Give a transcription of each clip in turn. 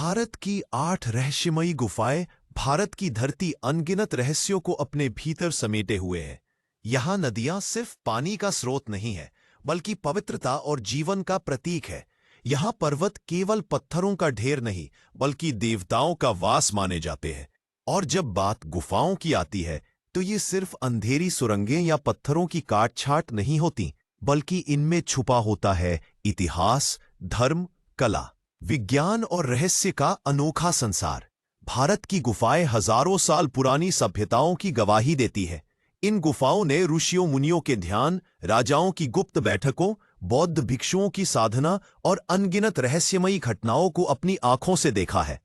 भारत की 8 रहस्यमयी गुफाएं भारत की धरती अनगिनत रहस्यों को अपने भीतर समेटे हुए है। यहाँ नदियां सिर्फ पानी का स्रोत नहीं है, बल्कि पवित्रता और जीवन का प्रतीक है। यहाँ पर्वत केवल पत्थरों का ढेर नहीं, बल्कि देवताओं का वास माने जाते हैं। और जब बात गुफाओं की आती है, तो ये सिर्फ अंधेरी सुरंगें या पत्थरों की काट-छाट नहीं होती, बल्कि इनमें छुपा होता है इतिहास, धर्म, कला, विज्ञान और रहस्य का अनोखा संसार। भारत की गुफाएं हजारों साल पुरानी सभ्यताओं की गवाही देती है। इन गुफाओं ने ऋषियों मुनियों के ध्यान, राजाओं की गुप्त बैठकों, बौद्ध भिक्षुओं की साधना और अनगिनत रहस्यमयी घटनाओं को अपनी आंखों से देखा है।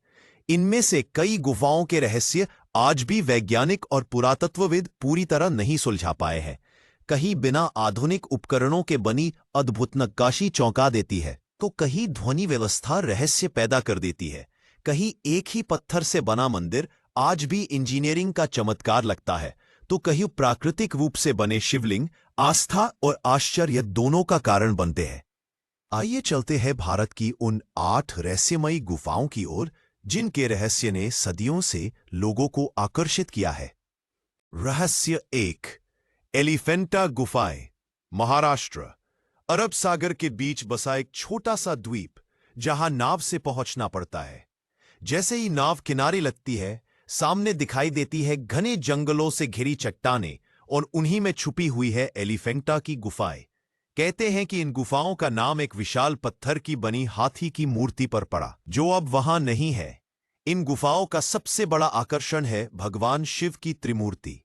इनमें से कई गुफाओं के रहस्य आज भी वैज्ञानिक और पुरातत्वविद पूरी तरह नहीं सुलझा पाए हैं। कहीं बिना आधुनिक उपकरणों के बनी अद्भुत नक्काशी चौंका देती है, तो कहीं ध्वनि व्यवस्था रहस्य पैदा कर देती है। कहीं एक ही पत्थर से बना मंदिर आज भी इंजीनियरिंग का चमत्कार लगता है, तो कहीं प्राकृतिक रूप से बने शिवलिंग आस्था और आश्चर्य दोनों का कारण बनते हैं। आइए चलते हैं भारत की उन 8 रहस्यमयी गुफाओं की ओर, जिनके रहस्य ने सदियों से लोगों को आकर्षित किया है। रहस्य 1, एलिफेंटा गुफाएं, महाराष्ट्र। अरब सागर के बीच बसा एक छोटा सा द्वीप, जहां नाव से पहुंचना पड़ता है। जैसे ही नाव किनारे लगती है, सामने दिखाई देती है घने जंगलों से घिरी चट्टानें, और उन्हीं में छुपी हुई है एलिफेंटा की गुफाएं। कहते हैं कि इन गुफाओं का नाम एक विशाल पत्थर की बनी हाथी की मूर्ति पर पड़ा, जो अब वहां नहीं है। इन गुफाओं का सबसे बड़ा आकर्षण है भगवान शिव की त्रिमूर्ति।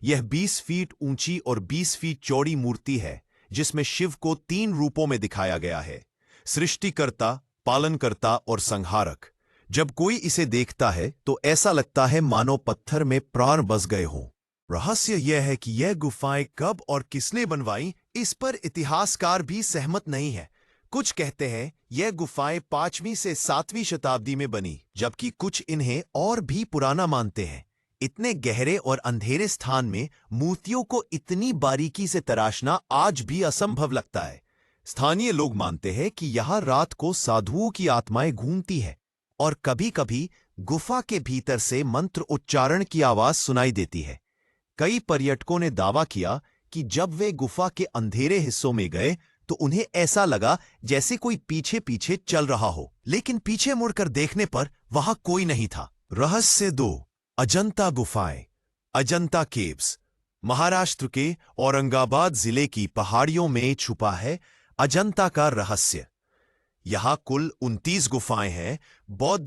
यह 20 फीट ऊंची और 20 फीट चौड़ी मूर्ति है, जिसमें शिव को 3 रूपों में दिखाया गया है: सृष्टिकर्ता, पालनकर्ता और संहारक। जब कोई इसे देखता है तो ऐसा लगता है मानो पत्थर में प्राण बस गए हों। रहस्य यह है कि यह गुफाएं कब और किसने बनवाई, इस पर इतिहासकार भी सहमत नहीं है। कुछ कहते हैं यह गुफाएं 5वीं से 7वीं शताब्दी में बनी, जबकि कुछ इन्हें और भी पुराना मानते हैं। इतने गहरे और अंधेरे स्थान में मूर्तियों को इतनी बारीकी से तराशना आज भी असंभव लगता है। स्थानीय लोग मानते हैं कि यहाँ रात को साधुओं की आत्माएं घूमती है, और कभी-कभी गुफा के भीतर से मंत्र उच्चारण की आवाज सुनाई देती है। कई पर्यटकों ने दावा किया कि जब वे गुफा के अंधेरे हिस्सों में गए, तो उन्हें ऐसा लगा जैसे कोई पीछे पीछे चल रहा हो, लेकिन पीछे मुड़कर देखने पर वहां कोई नहीं था। रहस्य 2, अजंता गुफाएं, अजंता केव्स। महाराष्ट्र के औरंगाबाद जिले की पहाड़ियों में छुपा है अजंता का रहस्य। यहां कुल 29 गुफाएं हैं। बौद्ध